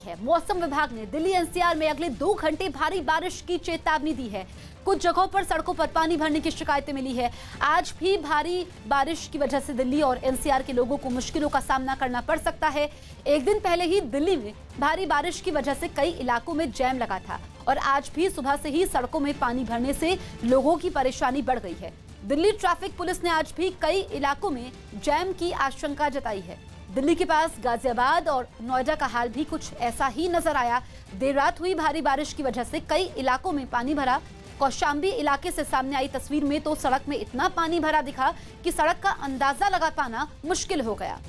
मौसम विभाग ने दिल्ली एनसीआर में अगले 2 घंटे भारी बारिश की चेतावनी दी है। कुछ जगहों पर सड़कों पर पानी भरने की शिकायतें मिली है। आज भी भारी बारिश की वजह से दिल्ली और एनसीआर के लोगों को मुश्किलों का सामना करना पड़ सकता है। एक दिन पहले ही दिल्ली में भारी बारिश की वजह से कई इलाकों में जैम लगा था और आज भी सुबह से ही सड़कों में पानी भरने से लोगों की परेशानी बढ़ गई है। दिल्ली ट्रैफिक पुलिस ने आज भी कई इलाकों में जैम की आशंका जताई है। दिल्ली के पास गाजियाबाद और नोएडा का हाल भी कुछ ऐसा ही नजर आया। देर रात हुई भारी बारिश की वजह से कई इलाकों में पानी भरा। कौशाम्बी इलाके से सामने आई तस्वीर में तो सड़क में इतना पानी भरा दिखा कि सड़क का अंदाजा लगा पाना मुश्किल हो गया।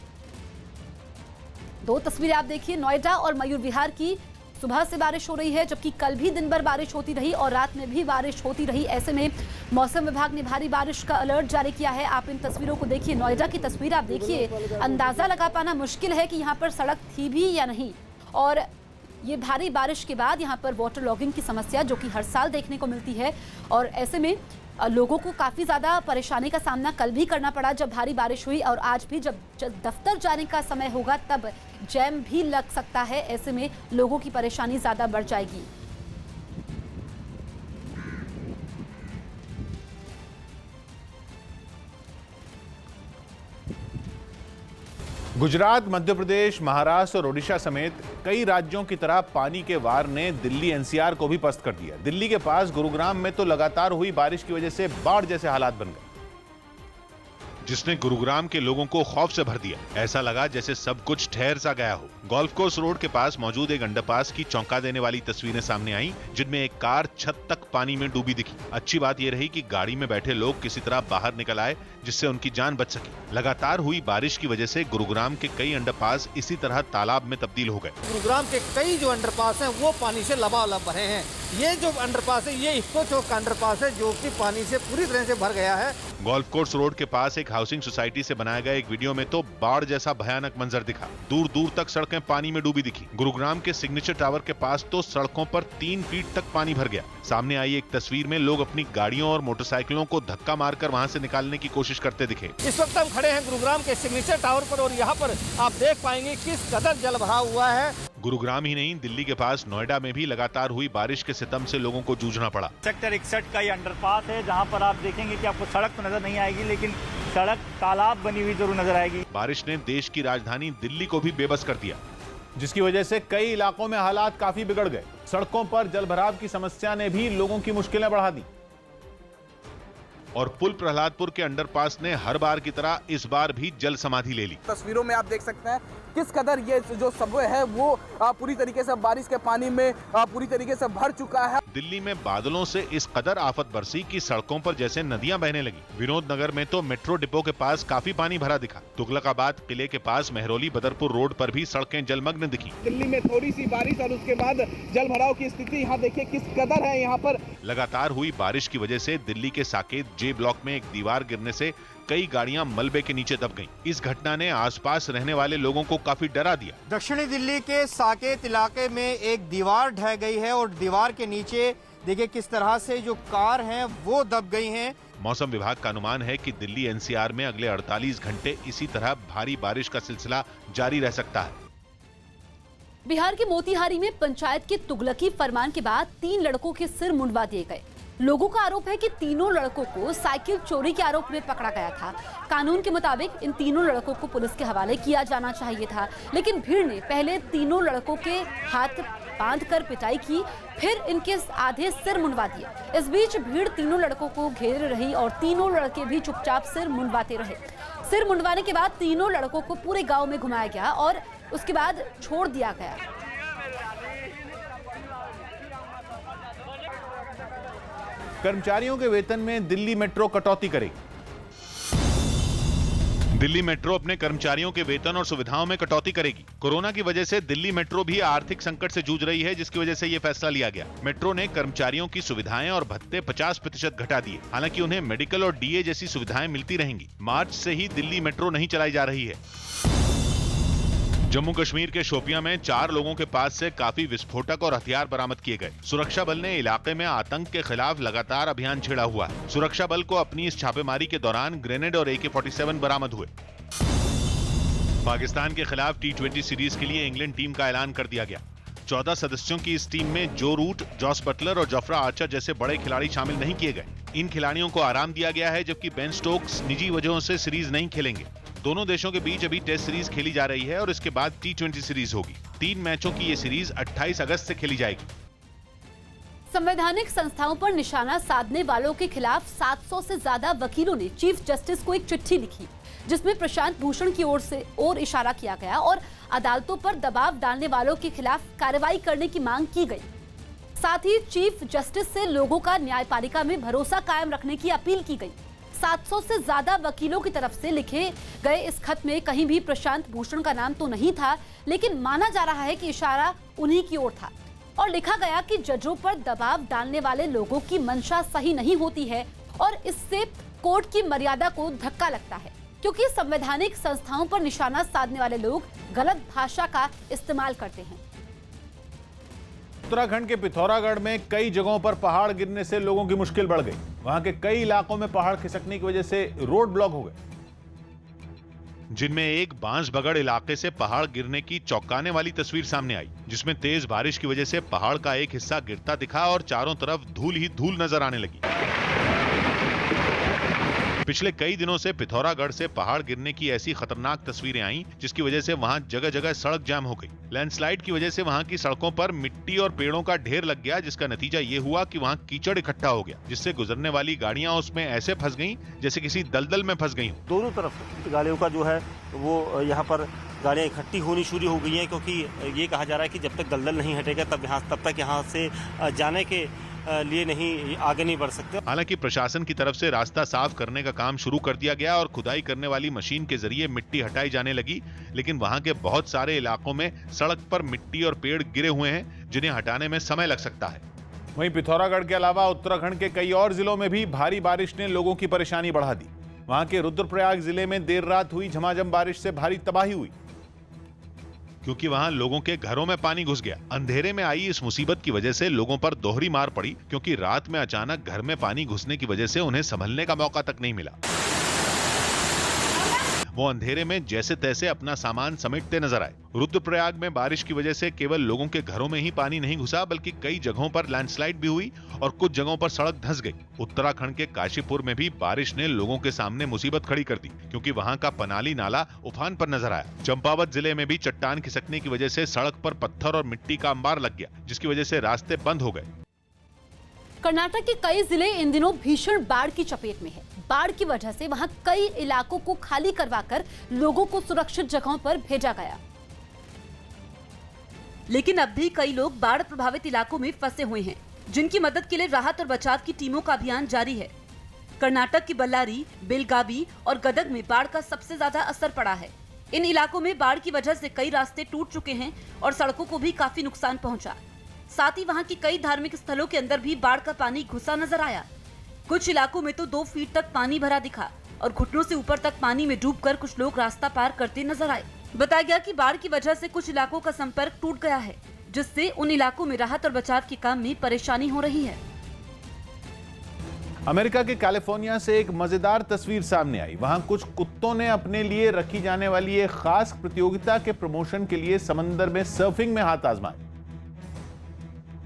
2 तस्वीरें आप देखिए नोएडा और मयूर विहार की। सुबह से बारिश हो रही है, जबकि कल भी दिन भर बारिश होती रही और रात में भी बारिश होती रही। ऐसे में मौसम विभाग ने भारी बारिश का अलर्ट जारी किया है। आप इन तस्वीरों को देखिए, नोएडा की तस्वीर आप देखिए, अंदाजा लगा पाना मुश्किल है कि यहाँ पर सड़क थी भी या नहीं। और ये भारी बारिश के बाद यहाँ पर वाटर लॉगिंग की समस्या जो कि हर साल देखने को मिलती है और ऐसे में लोगों को काफ़ी ज़्यादा परेशानी का सामना कल भी करना पड़ा जब भारी बारिश हुई और आज भी जब दफ्तर जाने का समय होगा तब जैम भी लग सकता है। ऐसे में लोगों की परेशानी ज़्यादा बढ़ जाएगी। गुजरात, मध्य प्रदेश, महाराष्ट्र और ओडिशा समेत कई राज्यों की तरह पानी के वार ने दिल्ली एनसीआर को भी पस्त कर दिया। दिल्ली के पास गुरुग्राम में तो लगातार हुई बारिश की वजह से बाढ़ जैसे हालात बन गए, जिसने गुरुग्राम के लोगों को खौफ से भर दिया। ऐसा लगा जैसे सब कुछ ठहर सा गया हो। गोल्फ कोर्स रोड के पास मौजूद एक अंडरपास की चौंका देने वाली तस्वीरें सामने आई, जिनमें एक कार छत तक पानी में डूबी दिखी। अच्छी बात यह रही कि गाड़ी में बैठे लोग किसी तरह बाहर निकल आए, जिससे उनकी जान बच सकी। लगातार हुई बारिश की वजह से गुरुग्राम के कई अंडरपास इसी तरह तालाब में तब्दील हो गए। गुरुग्राम के कई जो अंडरपास हैं वो पानी से लबालब भरे हैं। ये जो अंडरपास है ये इफ्को चौक का अंडरपास है जो कि पानी से पूरी तरह से भर गया है। गोल्फ कोर्स रोड के पास एक हाउसिंग सोसाइटी से बनाया गया एक वीडियो में तो बाढ़ जैसा भयानक मंजर दिखा। दूर दूर तक सड़कें पानी में डूबी दिखी। गुरुग्राम के सिग्नेचर टावर के पास तो सड़कों पर 3 फीट तक पानी भर गया। सामने आई एक तस्वीर में लोग अपनी गाड़ियों और मोटरसाइकिलों को धक्का मारकर वहां से निकालने की कोशिश करते दिखे। इस वक्त हम खड़े हैं गुरुग्राम के सिग्नेचर टावर पर और यहाँ पर आप देख पाएंगे किस कदर जल भरा हुआ है। गुरुग्राम ही नहीं, दिल्ली के पास नोएडा में भी लगातार हुई बारिश के सितम से लोगों को जूझना पड़ा। सेक्टर 61 का ये अंडरपास है जहाँ पर आप देखेंगे कि आपको सड़क तो नजर नहीं आएगी, लेकिन सड़क तालाब बनी हुई जरूर नजर आएगी। बारिश ने देश की राजधानी दिल्ली को भी बेबस कर दिया, जिसकी वजह से कई इलाकों में हालात काफी बिगड़ गए। सड़कों पर जलभराव की समस्या ने भी लोगों की मुश्किलें बढ़ा दी और पुल प्रहलादपुर के अंडरपास ने हर बार की तरह इस बार भी जल समाधि ले ली। तस्वीरों में आप देख सकते हैं किस कदर ये जो सबवे है वो पूरी तरीके से बारिश के पानी में पूरी तरीके से भर चुका है। दिल्ली में बादलों से इस कदर आफत बरसी कि सड़कों पर जैसे नदियां बहने लगी। विनोद नगर में तो मेट्रो डिपो के पास काफी पानी भरा दिखा। तुगलकाबाद किले के पास मेहरौली बदरपुर रोड पर भी सड़कें जलमग्न दिखी। दिल्ली में थोड़ी सी बारिश और उसके बाद जल भराव की स्थिति यहाँ देखिए किस कदर है। यहाँ पर लगातार हुई बारिश की वजह से दिल्ली के साकेत जे ब्लॉक में एक दीवार गिरने से कई गाड़ियां मलबे के नीचे दब गईं। इस घटना ने आसपास रहने वाले लोगों को काफी डरा दिया। दक्षिणी दिल्ली के साकेत इलाके में एक दीवार ढह गई है और दीवार के नीचे देखिए किस तरह से जो कार हैं वो दब गई हैं। मौसम विभाग का अनुमान है कि दिल्ली एनसीआर में अगले 48 घंटे इसी तरह भारी बारिश का सिलसिला जारी रह सकता है। बिहार के मोतिहारी में पंचायत के तुगलकी फरमान के बाद 3 लड़कों के सिर मुंडवा दिए गए। लोगों का आरोप है कि तीनों लड़कों को साइकिल चोरी के आरोप में पकड़ा गया था। कानून के मुताबिक इन तीनों लड़कों को पुलिस के हवाले किया जाना चाहिए था, लेकिन भीड़ ने पहले तीनों लड़कों के हाथ बांधकर पिटाई की, फिर इनके आधे सिर मुंडवा दिए। इस बीच भीड़ तीनों लड़कों को घेर रही और तीनों लड़के भी चुपचाप सिर मुंडवाते रहे। सिर मुंडवाने के बाद तीनों लड़कों को पूरे गाँव में घुमाया गया और उसके बाद छोड़ दिया गया। कर्मचारियों के वेतन में दिल्ली मेट्रो कटौती करेगी। दिल्ली मेट्रो अपने कर्मचारियों के वेतन और सुविधाओं में कटौती करेगी। कोरोना की वजह से दिल्ली मेट्रो भी आर्थिक संकट से जूझ रही है, जिसकी वजह से यह फैसला लिया गया। मेट्रो ने कर्मचारियों की सुविधाएं और भत्ते 50% घटा दिए। हालांकि उन्हें मेडिकल और डीए जैसी सुविधाएं मिलती रहेंगी। मार्च से ही दिल्ली मेट्रो नहीं चलाई जा रही है। जम्मू कश्मीर के शोपियां में 4 लोगों के पास से काफी विस्फोटक और हथियार बरामद किए गए। सुरक्षा बल ने इलाके में आतंक के खिलाफ लगातार अभियान छेड़ा हुआ है। सुरक्षा बल को अपनी इस छापेमारी के दौरान ग्रेनेड और AK-47 बरामद हुए। पाकिस्तान के खिलाफ T20 सीरीज के लिए इंग्लैंड टीम का ऐलान कर दिया गया। 14 सदस्यों की इस टीम में जो रूट, जॉस बटलर और जोफ्रा आर्चर जैसे बड़े खिलाड़ी शामिल नहीं किए गए। इन खिलाड़ियों को आराम दिया गया है, जबकि बेन स्टोक्स निजी वजहों से सीरीज नहीं खेलेंगे। दोनों देशों के बीच अभी टेस्ट सीरीज खेली जा रही है और इसके बाद T20 सीरीज होगी। 3 मैचों की ये सीरीज 28 अगस्त से खेली जाएगी। संवैधानिक संस्थाओं पर निशाना साधने वालों के खिलाफ 700 से ज्यादा वकीलों ने चीफ जस्टिस को एक चिट्ठी लिखी, जिसमें प्रशांत भूषण की ओर इशारा किया गया और अदालतों पर दबाव डालने वालों के खिलाफ कार्रवाई करने की मांग की गई। साथ ही चीफ जस्टिस से लोगों का न्यायपालिका में भरोसा कायम रखने की अपील की गई। 700 से ज्यादा वकीलों की तरफ से लिखे गए इस खत में कहीं भी प्रशांत भूषण का नाम तो नहीं था, लेकिन माना जा रहा है कि इशारा उन्हीं की ओर था और लिखा गया कि जजों पर दबाव डालने वाले लोगों की मंशा सही नहीं होती है और इससे कोर्ट की मर्यादा को धक्का लगता है, क्योंकि संवैधानिक संस्थाओं पर निशाना साधने वाले लोग गलत भाषा का इस्तेमाल करते हैं। उत्तराखंड के पिथौरागढ़ में कई जगहों पर पहाड़ गिरने से लोगों की मुश्किल बढ़ गई। वहां के कई इलाकों में पहाड़ खिसकने की वजह से रोड ब्लॉक हो गए, जिनमें एक बांसबगड़ इलाके से पहाड़ गिरने की चौंकाने वाली तस्वीर सामने आई, जिसमें तेज बारिश की वजह से पहाड़ का एक हिस्सा गिरता दिखा और चारों तरफ धूल ही धूल नजर आने लगी। पिछले कई दिनों से पिथौरागढ़ से पहाड़ गिरने की ऐसी खतरनाक तस्वीरें आईं, जिसकी वजह से वहां जगह जगह सड़क जाम हो गई। लैंडस्लाइड की वजह से वहां की सड़कों पर मिट्टी और पेड़ों का ढेर लग गया, जिसका नतीजा ये हुआ कि वहां कीचड़ इकट्ठा हो गया, जिससे गुजरने वाली गाड़ियां उसमें ऐसे फंस गईं जैसे किसी दलदल में फंस गई हों। दोनों तरफ गाड़ियों का जो है वो यहाँ पर गाड़ियाँ इकट्ठी होनी शुरू हो गई हैं, क्योंकि ये कहा जा रहा है कि जब तक दलदल नहीं हटेगा तब तक यहाँ से जाने के लिए नहीं आगे नहीं बढ़ सकते। हालांकि प्रशासन की तरफ से रास्ता साफ करने का काम शुरू कर दिया गया और खुदाई करने वाली मशीन के जरिए मिट्टी हटाई जाने लगी, लेकिन वहां के बहुत सारे इलाकों में सड़क पर मिट्टी और पेड़ गिरे हुए हैं, जिन्हें हटाने में समय लग सकता है। वहीं पिथौरागढ़ के अलावा उत्तराखंड के कई और जिलों में भी भारी बारिश ने लोगों की परेशानी बढ़ा दी। वहां के रुद्रप्रयाग जिले में देर रात हुई झमाझम बारिश से भारी तबाही हुई, क्योंकि वहां लोगों के घरों में पानी घुस गया। अंधेरे में आई इस मुसीबत की वजह से लोगों पर दोहरी मार पड़ी, क्योंकि रात में अचानक घर में पानी घुसने की वजह से उन्हें संभलने का मौका तक नहीं मिला। वो अंधेरे में जैसे तैसे अपना सामान समेटते नजर आए। रुद्रप्रयाग में बारिश की वजह से केवल लोगों के घरों में ही पानी नहीं घुसा, बल्कि कई जगहों पर लैंडस्लाइड भी हुई और कुछ जगहों पर सड़क धंस गई। उत्तराखंड के काशीपुर में भी बारिश ने लोगों के सामने मुसीबत खड़ी कर दी, क्योंकि वहां का पनाली नाला उफान पर नजर आया। चंपावत जिले में भी चट्टान खिसकने की वजह से सड़क पर पत्थर और मिट्टी का अंबार लग गया, जिसकी वजह से रास्ते बंद हो गए। कर्नाटक के कई जिले इन दिनों भीषण बाढ़ की चपेट में है। बाढ़ की वजह से वहां कई इलाकों को खाली करवाकर लोगों को सुरक्षित जगहों पर भेजा गया, लेकिन अब भी कई लोग बाढ़ प्रभावित इलाकों में फंसे हुए हैं, जिनकी मदद के लिए राहत और बचाव की टीमों का अभियान जारी है। कर्नाटक की बल्लारी, बेलगावी और गदग में बाढ़ का सबसे ज्यादा असर पड़ा है। इन इलाकों में बाढ़ की वजह से कई रास्ते टूट चुके हैं और सड़कों को भी काफी नुकसान पहुंचा। साथ ही वहां की कई धार्मिक स्थलों के अंदर भी बाढ़ का पानी घुसा नजर आया। कुछ इलाकों में तो 2 फीट तक पानी भरा दिखा और घुटनों से ऊपर तक पानी में डूबकर कुछ लोग रास्ता पार करते नजर आए। बताया गया कि बाढ़ की वजह से कुछ इलाकों का संपर्क टूट गया है, जिससे उन इलाकों में राहत और बचाव के काम में परेशानी हो रही है। अमेरिका के कैलिफोर्निया से एक मजेदार तस्वीर सामने आई। वहां कुछ कुत्तों ने अपने लिए रखी जाने वाली एक खास प्रतियोगिता के प्रमोशन के लिए समंदर में सर्फिंग में हाथ आजमाए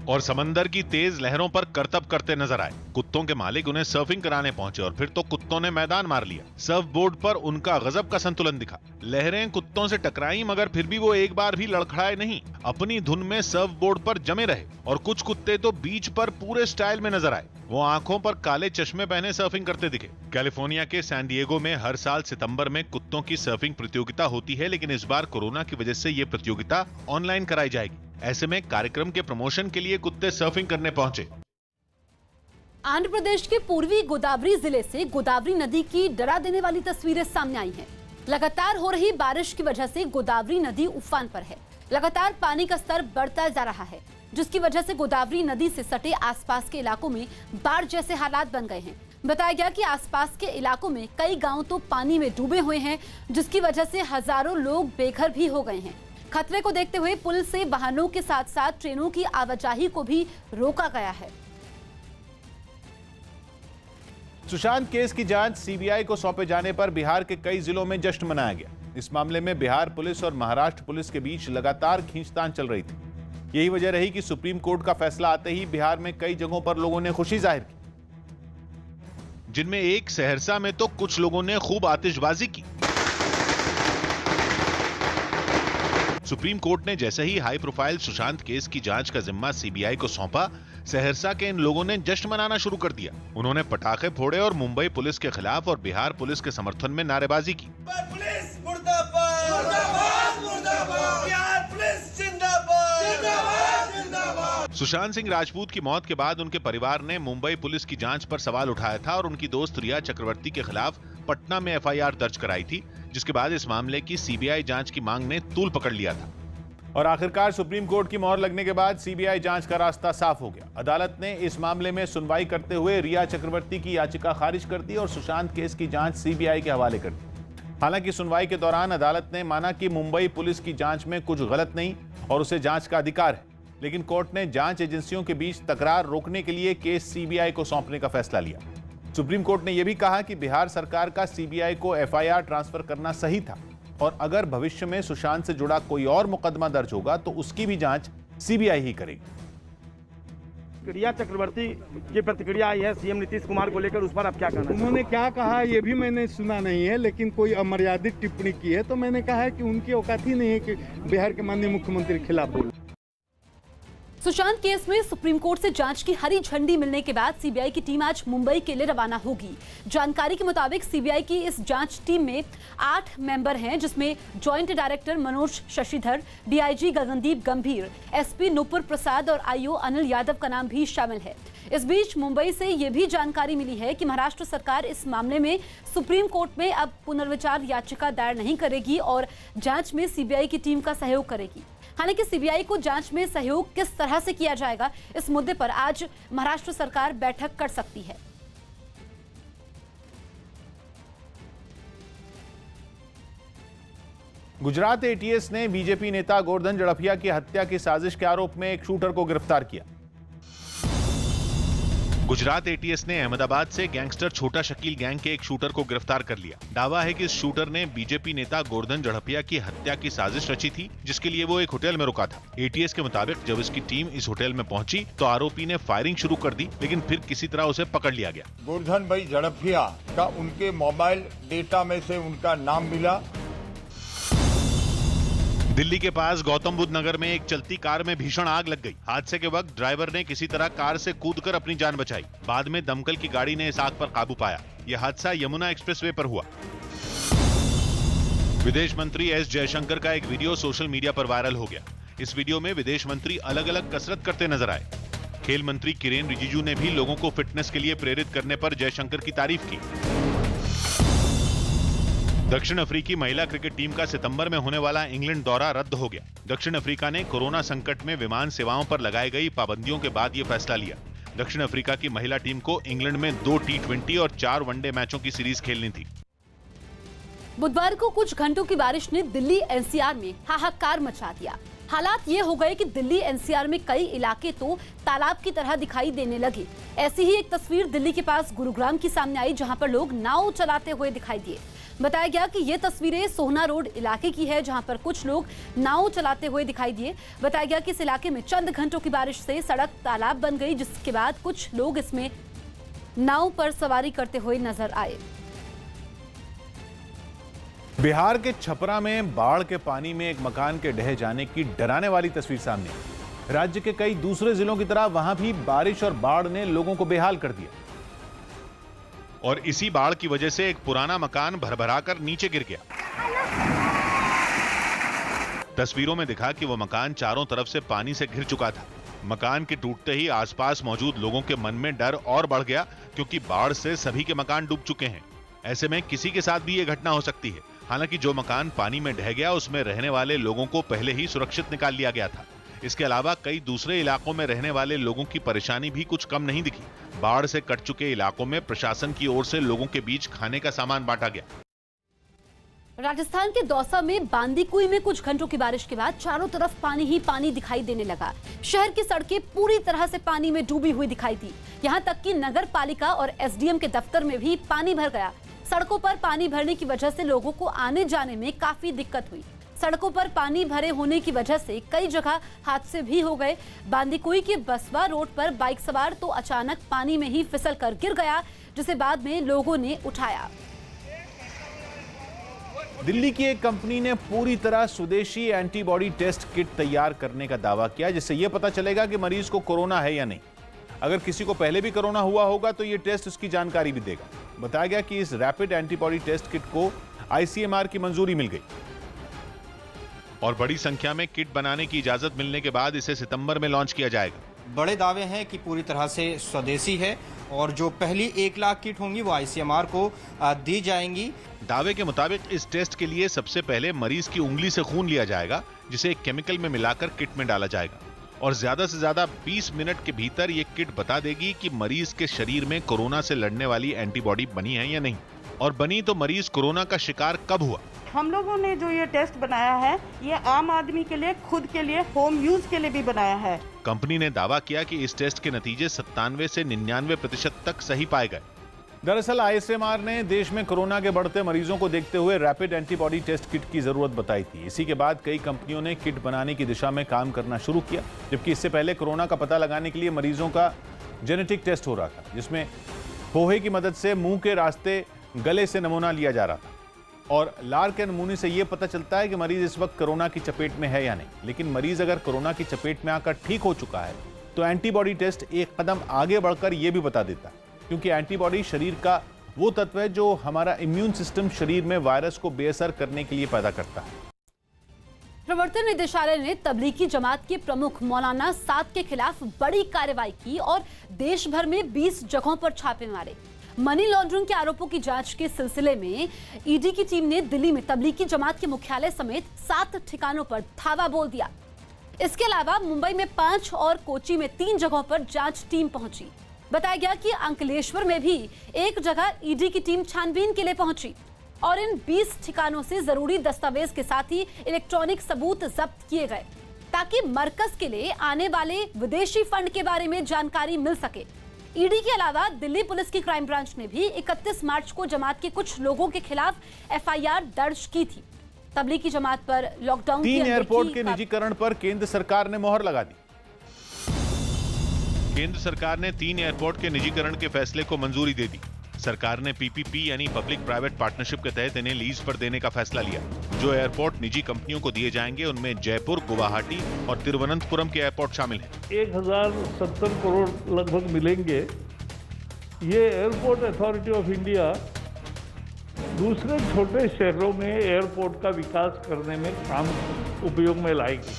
और समंदर की तेज लहरों पर करतब करते नजर आए। कुत्तों के मालिक उन्हें सर्फिंग कराने पहुंचे और फिर तो कुत्तों ने मैदान मार लिया। सर्फ बोर्ड पर उनका गजब का संतुलन दिखा। लहरें कुत्तों से टकराई, मगर फिर भी वो एक बार भी लड़खड़ाए नहीं, अपनी धुन में सर्फ बोर्ड पर जमे रहे। और कुछ कुत्ते तो बीच पर पूरे स्टाइल में नजर आए। वो आंखों पर काले चश्मे पहने सर्फिंग करते दिखे। कैलिफोर्निया के सैन डिएगो में हर साल सितंबर में कुत्तों की सर्फिंग प्रतियोगिता होती है, लेकिन इस बार कोरोना की वजह से ये प्रतियोगिता ऑनलाइन कराई जाएगी। ऐसे में कार्यक्रम के प्रमोशन के लिए कुत्ते सर्फिंग करने पहुंचे। आंध्र प्रदेश के पूर्वी गोदावरी जिले से गोदावरी नदी की डरा देने वाली तस्वीरें सामने आई हैं। लगातार हो रही बारिश की वजह से गोदावरी नदी उफान पर है। लगातार पानी का स्तर बढ़ता जा रहा है, जिसकी वजह से गोदावरी नदी से सटे आसपास के इलाकों में बाढ़ जैसे हालात बन गए हैं। बताया गया कि आसपास के इलाकों में कई गांव तो पानी में डूबे हुए हैं, जिसकी वजह से हजारों लोग बेघर भी हो गए हैं। खतरे को देखते हुए पुल से वाहनों के साथ साथ ट्रेनों की आवाजाही को भी रोका गया है। सुशांत केस की जांच सीबीआई को सौंपे जाने पर बिहार के कई जिलों में जश्न मनाया गया। इस मामले में बिहार पुलिस और महाराष्ट्र पुलिस के बीच लगातार खींचतान चल रही थी। यही वजह रही कि सुप्रीम कोर्ट का फैसला आते ही बिहार में कई जगहों पर लोगों ने खुशी जाहिर की, जिनमें एक सहरसा में तो कुछ लोगों ने खूब आतिशबाजी की। सुप्रीम कोर्ट ने जैसे ही हाई प्रोफाइल सुशांत केस की जांच का जिम्मा सीबीआई को सौंपा, सहरसा के इन लोगों ने जश्न मनाना शुरू कर दिया। उन्होंने पटाखे फोड़े और मुंबई पुलिस के खिलाफ और बिहार पुलिस के समर्थन में नारेबाजी की। पुलिस मुर्दाबाद, मुर्दाबाद, मुर्दाबाद, बिहार पुलिस जिंदाबाद, जिंदाबाद, जिंदाबाद। सुशांत सिंह राजपूत की मौत के बाद उनके परिवार ने मुंबई पुलिस की जांच पर सवाल उठाया था और उनकी दोस्त रिया चक्रवर्ती के खिलाफ पटना में एफआईआर दर्ज कराई थी, जिसके बाद इस मामले की सीबीआई जांच की मांग ने तूल पकड़ लिया था। और आखिरकार सुप्रीम कोर्ट की मोहर लगने के बाद सीबीआई जांच का रास्ता साफ हो गया। अदालत ने इस मामले में सुनवाई करते हुए रिया चक्रवर्ती की याचिका खारिज कर दी और सुशांत केस की जांच सीबीआई के हवाले कर दी। हालांकि सुनवाई के दौरान अदालत ने माना कि मुंबई पुलिस की जांच में कुछ गलत नहीं और उसे जांच का अधिकार है, लेकिन कोर्ट ने जांच एजेंसियों के बीच तकरार रोकने के लिए केस सीबीआई को सौंपने का फैसला लिया। सुप्रीम कोर्ट ने यह भी कहा कि बिहार सरकार का सीबीआई को एफआईआर ट्रांसफर करना सही था और अगर भविष्य में सुशांत से जुड़ा कोई और मुकदमा दर्ज होगा तो उसकी भी जांच सीबीआई ही करेगी। रिया चक्रवर्ती की प्रतिक्रिया आई है सीएम नीतीश कुमार को लेकर, उस पर आप क्या कहना? उन्होंने क्या कहा ये भी मैंने सुना नहीं है, लेकिन कोई अमर्यादित टिप्पणी की है तो मैंने कहा है कि उनकी औकात ही नहीं है कि बिहार के माननीय मुख्यमंत्री के खिलाफ बोले। सुशांत केस में सुप्रीम कोर्ट से जांच की हरी झंडी मिलने के बाद सीबीआई की टीम आज मुंबई के लिए रवाना होगी। जानकारी के मुताबिक सीबीआई की इस जांच टीम में 8 मेंबर हैं, जिसमें joint director Manoj Shashidhar, DIG Gagandeep Gambhir, SP Nupur प्रसाद और आईओ अनिल यादव का नाम भी शामिल है। इस बीच मुंबई से यह भी जानकारी मिली है कि महाराष्ट्र सरकार इस मामले में सुप्रीम कोर्ट में अब पुनर्विचार याचिका दायर नहीं करेगी और जांच में सीबीआई की टीम का सहयोग करेगी। हालांकि सीबीआई को जांच में सहयोग किस तरह से किया जाएगा, इस मुद्दे पर आज महाराष्ट्र सरकार बैठक कर सकती है। गुजरात एटीएस ने बीजेपी नेता गोवर्धन झड़फिया की हत्या की साजिश के आरोप में एक शूटर को गिरफ्तार किया। गुजरात एटीएस ने अहमदाबाद से गैंगस्टर छोटा शकील गैंग के एक शूटर को गिरफ्तार कर लिया। दावा है कि इस शूटर ने बीजेपी नेता गोवर्धन झड़फिया की हत्या की साजिश रची थी, जिसके लिए वो एक होटल में रुका था। एटीएस के मुताबिक जब इसकी टीम इस होटल में पहुंची तो आरोपी ने फायरिंग शुरू कर दी, लेकिन फिर किसी तरह उसे पकड़ लिया गया। गोवर्धन भाई झड़फिया का उनके मोबाइल डेटा में से उनका नाम मिला। दिल्ली के पास गौतम बुद्ध नगर में एक चलती कार में भीषण आग लग गई। हादसे के वक्त ड्राइवर ने किसी तरह कार से कूदकर अपनी जान बचाई। बाद में दमकल की गाड़ी ने इस आग पर काबू पाया। यह हादसा यमुना एक्सप्रेसवे पर हुआ। विदेश मंत्री एस जयशंकर का एक वीडियो सोशल मीडिया पर वायरल हो गया। इस वीडियो में विदेश मंत्री अलग अलग कसरत करते नजर आए। खेल मंत्री किरेन रिजिजू ने भी लोगों को फिटनेस के लिए प्रेरित करने पर जयशंकर की तारीफ की। दक्षिण अफ्रीकी महिला क्रिकेट टीम का सितंबर में होने वाला इंग्लैंड दौरा रद्द हो गया। दक्षिण अफ्रीका ने कोरोना संकट में विमान सेवाओं पर लगाई गई पाबंदियों के बाद यह फैसला लिया। दक्षिण अफ्रीका की महिला टीम को इंग्लैंड में 2 T20 और 4 वनडे मैचों की सीरीज खेलनी थी। बुधवार को कुछ घंटों की बारिश ने दिल्ली एनसीआर में हाहाकार मचा दिया। हालात ये हो गए कि दिल्ली एनसीआर में कई इलाके तो तालाब की तरह दिखाई देने लगे। ऐसी ही एक तस्वीर दिल्ली के पास गुरुग्राम की सामने आई, जहां पर लोग नाव चलाते हुए दिखाई दिए। बताया गया कि ये तस्वीरें सोहना रोड इलाके की है, जहां पर कुछ लोग नाव चलाते हुए दिखाई दिए। बताया गया कि इस इलाके में चंद घंटों की बारिश से सड़क तालाब बन गई, जिसके बाद कुछ लोग इसमें नाव पर सवारी करते हुए नजर आए। बिहार के छपरा में बाढ़ के पानी में एक मकान के ढह जाने की डराने वाली तस्वीर सामने आई। राज्य के कई दूसरे जिलों की तरह वहां भी बारिश और बाढ़ ने लोगों को बेहाल कर दिया और इसी बाढ़ की वजह से एक पुराना मकान भरभराकर नीचे गिर गया। तस्वीरों में दिखा कि वह मकान चारों तरफ से पानी से घिर चुका था। मकान के टूटते ही आसपास मौजूद लोगों के मन में डर और बढ़ गया, क्योंकि बाढ़ से सभी के मकान डूब चुके हैं। ऐसे में किसी के साथ भी यह घटना हो सकती है। हालांकि जो मकान पानी में ढह गया उसमें रहने वाले लोगों को पहले ही सुरक्षित निकाल लिया गया था। इसके अलावा कई दूसरे इलाकों में रहने वाले लोगों की परेशानी भी कुछ कम नहीं दिखी। बाढ़ से कट चुके इलाकों में प्रशासन की ओर से लोगों के बीच खाने का सामान बांटा गया। राजस्थान के दौसा में बांदीकुई में कुछ घंटों की बारिश के बाद चारों तरफ पानी ही पानी दिखाई देने लगा। शहर की सड़कें पूरी तरह से पानी में डूबी हुई दिखाई दी। यहां तक कि नगर पालिका और एसडीएम के दफ्तर में भी पानी भर गया। सड़कों पर पानी भरने की वजह से लोगों को आने जाने में काफी दिक्कत हुई। सड़कों पर पानी भरे होने की वजह से कई जगह हादसे भी हो गए। बांदीकुई के बसवा रोड पर बाइक सवार तो अचानक पानी में ही फिसल कर गिर गया, जिसे बाद में लोगों ने उठाया। दिल्ली की एक कंपनी ने पूरी तरह स्वदेशी एंटीबॉडी टेस्ट किट तैयार करने का दावा किया, जिससे यह पता चलेगा कि मरीज को कोरोना है या नहीं। अगर किसी को पहले भी कोरोना हुआ होगा तो यह टेस्ट उसकी जानकारी भी देगा। बताया गया कि इस रैपिड एंटीबॉडी टेस्ट किट को आईसीएमआर की मंजूरी मिल गई और बड़ी संख्या में किट बनाने की इजाजत मिलने के बाद इसे सितंबर में लॉन्च किया जाएगा। बड़े दावे हैं कि पूरी तरह से स्वदेशी है और जो पहली 1 लाख किट होंगी वो आईसीएमआर को दी जाएंगी। दावे के मुताबिक इस टेस्ट के लिए सबसे पहले मरीज की उंगली से खून लिया जाएगा, जिसे एक केमिकल में मिलाकर किट में डाला जाएगा और ज्यादा से ज्यादा 20 मिनट के भीतर ये किट बता देगी कि मरीज के शरीर में कोरोना से लड़ने वाली एंटीबॉडी बनी है या नहीं, और बनी तो मरीज कोरोना का शिकार कब हुआ। हम लोगों ने जो ये टेस्ट बनाया है ये आम आदमी के लिए, खुद के लिए, होम यूज के लिए भी बनाया है। कंपनी ने दावा किया कि इस टेस्ट के नतीजे 97 से 99% तक सही पाए गए। दरअसल आईसीएमआर ने देश में कोरोना के बढ़ते मरीजों को देखते हुए रैपिड एंटीबॉडी टेस्ट किट की जरूरत बताई थी। इसी के बाद कई कंपनियों ने किट बनाने की दिशा में काम करना शुरू किया, जबकि इससे पहले कोरोना का पता लगाने के लिए मरीजों का जेनेटिक टेस्ट हो रहा था, जिसमें फोहे की मदद से मुंह के रास्ते गले से नमूना लिया जा रहा था और लार के नमूने से यह पता चलता है कि मरीज इस वक्त कोरोना की चपेट में है या नहीं। लेकिन मरीज अगर कोरोना की चपेट में आकर ठीक हो चुका है तो एंटीबॉडी टेस्ट एक कदम आगे बढ़कर यह भी बता देता है, क्योंकि एंटीबॉडी शरीर का वो तत्व है जो हमारा इम्यून सिस्टम शरीर में वायरस को बेअसर करने के लिए पैदा करता है। प्रवर्तन निदेशालय ने तबलीगी जमात के प्रमुख मौलाना साद के खिलाफ बड़ी कार्रवाई की और देश भर में 20 जगहों पर छापे मारे। मनी लॉन्ड्रिंग के आरोपों की जांच के सिलसिले में ईडी की टीम ने दिल्ली में तबलीगी जमात के मुख्यालय समेत 7 ठिकानों पर धावा बोल दिया। इसके अलावा मुंबई में 5 और कोची में 3 जगहों पर जांच टीम पहुंची। बताया गया कि अंकलेश्वर में भी एक जगह ईडी की टीम छानबीन के लिए पहुंची और इन 20 ठिकानों से जरूरी दस्तावेज के साथ ही इलेक्ट्रॉनिक सबूत जब्त किए गए, ताकि मरकज के लिए आने वाले विदेशी फंड के बारे में जानकारी मिल सके। ईडी के अलावा दिल्ली पुलिस की क्राइम ब्रांच ने भी 31 मार्च को जमात के कुछ लोगों के खिलाफ एफआईआर दर्ज की थी। तबलीगी जमात पर लॉकडाउन 3 एयरपोर्ट के निजीकरण पर केंद्र सरकार ने मोहर लगा दी। केंद्र सरकार ने 3 एयरपोर्ट के निजीकरण के फैसले को मंजूरी दे दी। सरकार ने पीपीपी यानी पब्लिक प्राइवेट पार्टनरशिप के तहत इन्हें लीज पर देने का फैसला लिया। जो एयरपोर्ट निजी कंपनियों को दिए जाएंगे उनमें जयपुर, गुवाहाटी और तिरुवनंतपुरम के एयरपोर्ट शामिल हैं। 1070 करोड़ लगभग मिलेंगे। ये एयरपोर्ट अथॉरिटी ऑफ इंडिया दूसरे छोटे शहरों में एयरपोर्ट का विकास करने में काम उपयोग में लाएगी।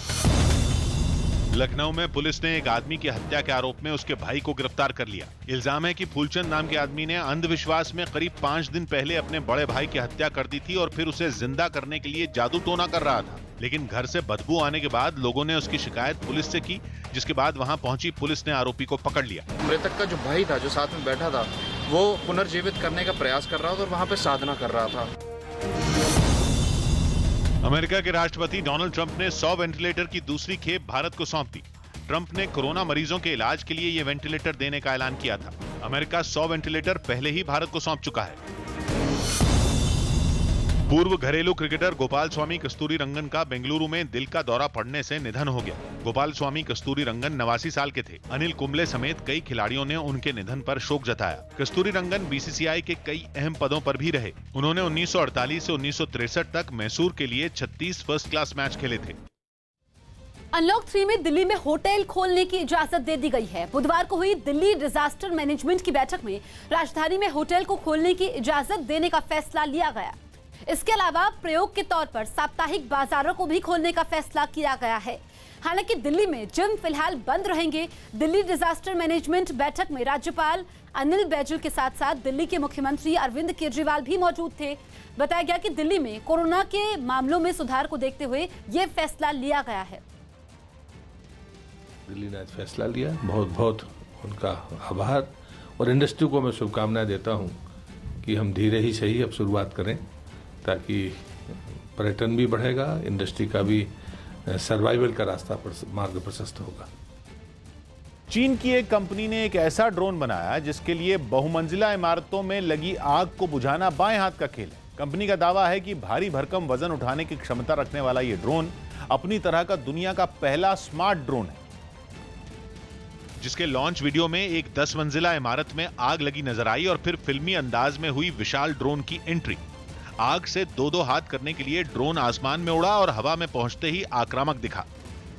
लखनऊ में पुलिस ने एक आदमी की हत्या के आरोप में उसके भाई को गिरफ्तार कर लिया। इल्जाम है कि फूलचंद नाम के आदमी ने अंधविश्वास में करीब 5 दिन पहले अपने बड़े भाई की हत्या कर दी थी और फिर उसे जिंदा करने के लिए जादू टोना कर रहा था। लेकिन घर से बदबू आने के बाद लोगों ने उसकी शिकायत पुलिस से की, जिसके बाद वहां पहुंची पुलिस ने आरोपी को पकड़ लिया। मृतक का जो भाई था, जो साथ में बैठा था, वो पुनर्जीवित करने का प्रयास कर रहा था और वहां पे साधना कर रहा था। अमेरिका के राष्ट्रपति डोनाल्ड ट्रंप ने 100 वेंटिलेटर की दूसरी खेप भारत को सौंप दी। ट्रंप ने कोरोना मरीजों के इलाज के लिए ये वेंटिलेटर देने का ऐलान किया था। अमेरिका 100 वेंटिलेटर पहले ही भारत को सौंप चुका है। पूर्व घरेलू क्रिकेटर गोपाल स्वामी कस्तूरी रंगन का बेंगलुरु में दिल का दौरा पड़ने से निधन हो गया। गोपाल स्वामी कस्तूरी रंगन 89 साल के थे। अनिल कुंबले समेत कई खिलाड़ियों ने उनके निधन पर शोक जताया। कस्तूरी रंगन बीसीसीआई के कई अहम पदों पर भी रहे। उन्होंने 1948 से 1963 तक मैसूर के लिए 36 फर्स्ट क्लास मैच खेले थे। अनलॉक 3 में दिल्ली में होटल खोलने की इजाजत दे दी गई है। बुधवार को हुई दिल्ली डिजास्टर मैनेजमेंट की बैठक में राजधानी में होटल को खोलने की इजाजत देने का फैसला लिया गया। इसके अलावा प्रयोग के तौर पर साप्ताहिक बाजारों को भी खोलने का फैसला किया गया है। हालांकि दिल्ली में जिम फिलहाल बंद रहेंगे। दिल्ली डिजास्टर मैनेजमेंट बैठक में राज्यपाल अनिल बैजल के साथ साथ दिल्ली के मुख्यमंत्री अरविंद केजरीवाल भी मौजूद थे। बताया गया कि दिल्ली में कोरोना के मामलों में सुधार को देखते हुए यह फैसला लिया गया है। दिल्ली ने आज फैसला लिया, बहुत बहुत उनका आभार, और इंडस्ट्री को मैं शुभकामनाएं देता हूं कि हम धीरे ही सही अब शुरुआत करें, ताकि पर्यटन भी बढ़ेगा, इंडस्ट्री का भी सर्वाइवल का रास्ता पर मार्ग प्रशस्त होगा। चीन की एक कंपनी ने एक ऐसा ड्रोन बनाया जिसके लिए बहुमंजिला इमारतों में लगी आग को बुझाना बाएं हाथ का खेल है। कंपनी का दावा है कि भारी भरकम वजन उठाने की क्षमता रखने वाला ये ड्रोन अपनी तरह का दुनिया का पहला स्मार्ट ड्रोन है, जिसके लॉन्च वीडियो में एक 10 मंजिला इमारत में आग लगी नजर आई और फिर फिल्मी अंदाज में हुई विशाल ड्रोन की एंट्री। आग से दो हाथ करने के लिए ड्रोन आसमान में उड़ा और हवा में पहुंचते ही आक्रामक दिखा।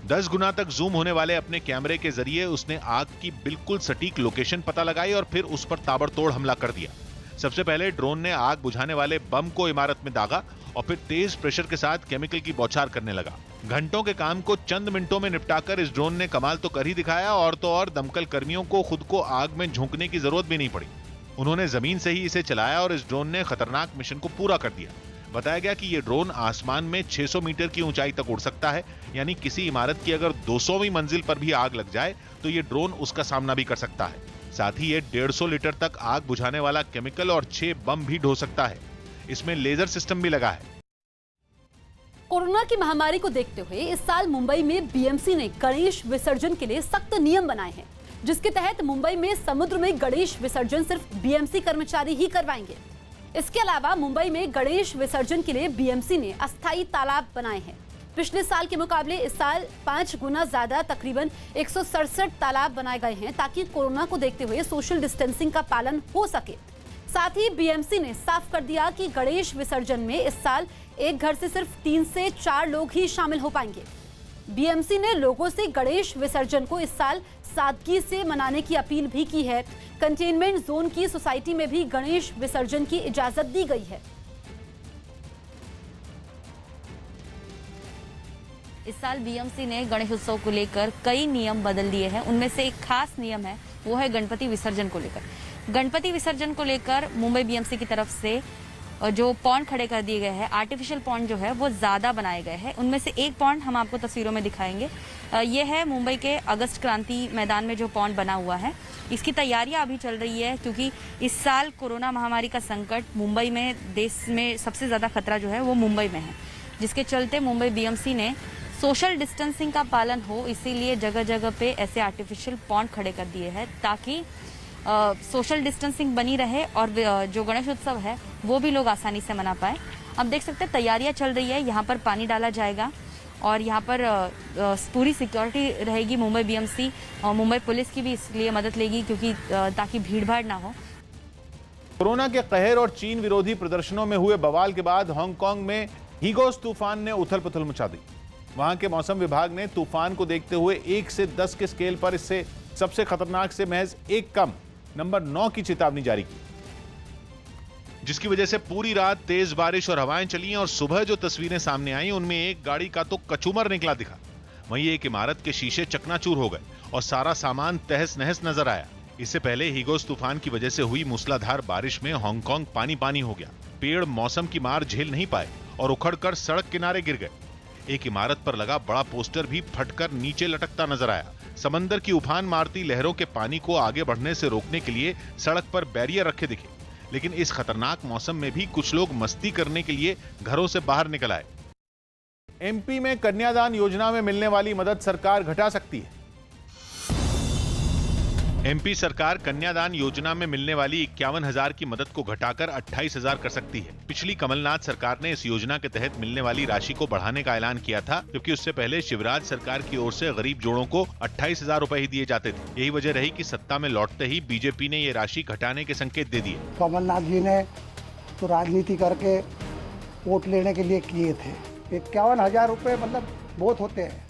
10 गुना तक जूम होने वाले अपने कैमरे के जरिए उसने आग की बिल्कुल सटीक लोकेशन पता लगाई और फिर उस पर ताबड़तोड़ हमला कर दिया। सबसे पहले ड्रोन ने आग बुझाने वाले बम को इमारत में दागा और फिर तेज प्रेशर के साथ केमिकल की बौछार करने लगा। घंटों के काम को चंद मिनटों में निपटाकर इस ड्रोन ने कमाल तो कर ही दिखाया, और तो और दमकल कर्मियों को खुद को आग में झोंकने की जरूरत भी नहीं पड़ी। उन्होंने जमीन से ही इसे चलाया और इस ड्रोन ने खतरनाक मिशन को पूरा कर दिया। बताया गया कि ये ड्रोन आसमान में 600 मीटर की ऊंचाई तक उड़ सकता है, यानी किसी इमारत की अगर 200वीं मंजिल पर भी आग लग जाए तो ये ड्रोन उसका सामना भी कर सकता है। साथ ही ये 150 लीटर तक आग बुझाने वाला केमिकल और 6 बम भी ढो सकता है। इसमें लेजर सिस्टम भी लगा है। कोरोना की महामारी को देखते हुए इस साल मुंबई में बीएमसी ने गणेश विसर्जन के लिए सख्त नियम बनाए हैं, जिसके तहत मुंबई में समुद्र में गणेश विसर्जन सिर्फ बीएमसी कर्मचारी ही करवाएंगे। इसके अलावा मुंबई में गणेश विसर्जन के लिए बीएमसी ने अस्थायी तालाब बनाए हैं। पिछले साल के मुकाबले इस साल 5 गुना ज्यादा तकरीबन 167 तालाब बनाए गए हैं, ताकि कोरोना को देखते हुए सोशल डिस्टेंसिंग का पालन हो सके। साथ ही बीएमसी ने साफ कर दिया कि गणेश विसर्जन में इस साल एक घर से सिर्फ 3 से 4 लोग ही शामिल हो पाएंगे। बीएमसी ने लोगों से गणेश विसर्जन को इस साल सादगी से मनाने की अपील भी की है। कंटेनमेंट जोन की सोसाइटी में भी गणेश विसर्जन की इजाजत दी गई है। इस साल बीएमसी ने गणेश उत्सव को लेकर कई नियम बदल दिए हैं। उनमें से एक खास नियम है, वो है गणपति विसर्जन को लेकर। गणपति विसर्जन को लेकर मुंबई बीएमसी की तरफ से जो पॉन्ड खड़े कर दिए गए हैं, आर्टिफिशियल पॉन्ड जो है वो ज़्यादा बनाए गए हैं। उनमें से एक पॉन्ड हम आपको तस्वीरों में दिखाएंगे। ये है मुंबई के अगस्त क्रांति मैदान में जो पॉन्ड बना हुआ है। इसकी तैयारियां अभी चल रही है, क्योंकि इस साल कोरोना महामारी का संकट मुंबई में, देश में सबसे ज़्यादा खतरा जो है वो मुंबई में है, जिसके चलते मुंबई बीएमसी ने सोशल डिस्टेंसिंग का पालन हो, इसीलिए जगह जगह पे ऐसे आर्टिफिशियल पॉन्ड खड़े कर दिए हैं, ताकि सोशल डिस्टेंसिंग बनी रहे और जो गणेश उत्सव है वो भी लोग आसानी से मना पाए। अब देख सकते हैं तैयारियां चल रही है। यहाँ पर पानी डाला जाएगा और यहाँ पर पूरी सिक्योरिटी रहेगी। मुंबई बीएमसी और मुंबई पुलिस की भी इसलिए मदद लेगी, क्योंकि ताकि भीड़भाड़ ना हो। कोरोना के कहर और चीन विरोधी प्रदर्शनों में हुए बवाल के बाद हांगकांग में हीगोस तूफान ने उथल पुथल मचा दी। वहां के मौसम विभाग ने तूफान को देखते हुए 1 से 10 के स्केल पर इससे सबसे खतरनाक से महज 1 कम नंबर 9 की चेतावनी जारी की, जिसकी वजह से पूरी रात तेज बारिश और हवाएं चली और सुबह जो तस्वीरें सामने आई उनमें एक गाड़ी का तो कचूमर निकला दिखा, वहीं एक इमारत के शीशे चकनाचूर हो गए और सारा सामान तहस नहस नजर आया। इससे पहले हीगोस तूफान की वजह से हुई मूसलाधार बारिश में हांगकांग पानी पानी हो गया। पेड़ मौसम की मार झेल नहीं पाए और उखड़कर सड़क किनारे गिर गए। एक इमारत पर लगा बड़ा पोस्टर भी फटकर नीचे लटकता नजर आया। समंदर की उफान मारती लहरों के पानी को आगे बढ़ने से रोकने के लिए सड़क पर बैरियर रखे दिखे, लेकिन इस खतरनाक मौसम में भी कुछ लोग मस्ती करने के लिए घरों से बाहर निकल आए। एमपी में कन्यादान योजना में मिलने वाली मदद सरकार घटा सकती है। एमपी सरकार कन्यादान योजना में मिलने वाली 51,000 की मदद को घटाकर 28,000 कर सकती है। पिछली कमलनाथ सरकार ने इस योजना के तहत मिलने वाली राशि को बढ़ाने का ऐलान किया था, जबकि उससे पहले शिवराज सरकार की ओर से गरीब जोड़ों को 28,000 रुपए ही दिए जाते थे। यही वजह रही कि सत्ता में लौटते ही बीजेपी ने ये राशि घटाने के संकेत दे दिए। कमलनाथ जी ने तो राजनीति करके वोट लेने के लिए किए थे। 51,000 रुपए मतलब बहुत होते हैं।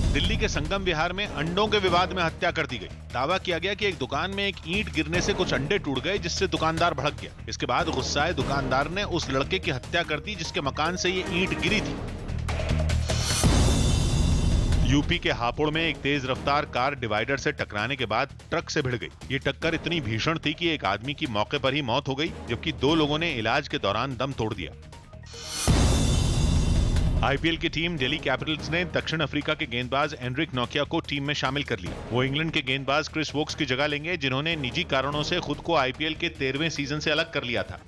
दिल्ली के संगम विहार में अंडों के विवाद में हत्या कर दी गई। दावा किया गया कि एक दुकान में एक ईंट गिरने से कुछ अंडे टूट गए, जिससे दुकानदार भड़क गया। इसके बाद गुस्साए दुकानदार ने उस लड़के की हत्या कर दी जिसके मकान से ये ईंट गिरी थी। यूपी के हापुड़ में एक तेज रफ्तार कार डिवाइडर से टकराने के बाद ट्रक से भिड़ गई। ये टक्कर इतनी भीषण थी कि एक आदमी की मौके पर ही मौत हो गई, जबकि 2 लोगों ने इलाज के दौरान दम तोड़ दिया। आईपीएल की टीम दिल्ली कैपिटल्स ने दक्षिण अफ्रीका के गेंदबाज एनरिक नोकिया को टीम में शामिल कर लिया। वो इंग्लैंड के गेंदबाज क्रिस वोक्स की जगह लेंगे, जिन्होंने निजी कारणों से खुद को आईपीएल के 13वें सीजन से अलग कर लिया था।